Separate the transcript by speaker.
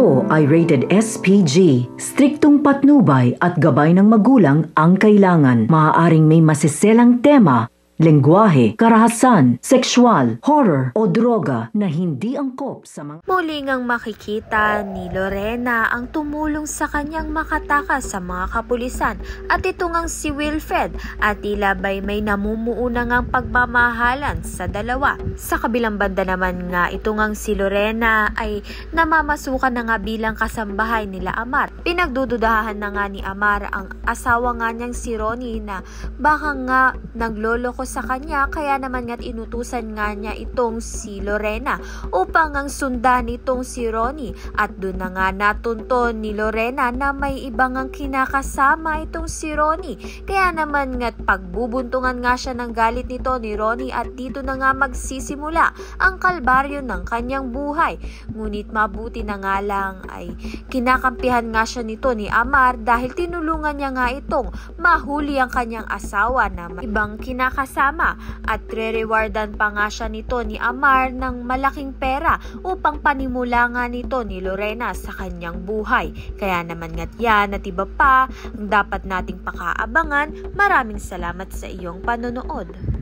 Speaker 1: Ito ay rated SPG. Striktong patnubay at gabay ng magulang ang kailangan. Maaaring may masiselang tema, lengguwahe, karahasan, sexual, horror o droga na hindi angkop sa mga...
Speaker 2: Muli ngang makikita ni Lorena ang tumulong sa kanyang makatakas sa mga kapulisan at ito ngang si Wilfred at tila ba'y may namumuuna ngang pagmamahalan sa dalawa. Sa kabilang banda naman nga ito ngang si Lorena ay namamasukan na nga bilang kasambahay nila Amar. Pinagdududahan na nga ni Amar ang asawa nga niyang si Ronnie na baka nga nagloloko sa kanya kaya naman nga't inutusan nga niya itong si Lorena upang ang sundan itong si Ronnie at doon na nga natunton ni Lorena na may ibang ang kinakasama itong si Ronnie kaya naman nga't pagbubuntungan nga siya ng galit nito ni Ronnie at dito na nga magsisimula ang kalbaryo ng kanyang buhay. Ngunit mabuti na nga lang ay kinakampihan nga siya nito ni Amar dahil tinulungan niya nga itong mahuli ang kanyang asawa na may ibang kinakasama at re-rewardan pa nga siya nito ni Amar ng malaking pera upang panimula nga nito ni Lorena sa kanyang buhay. Kaya naman nga't yan at iba pa ang dapat nating pakaabangan. Maraming salamat sa iyong panonood.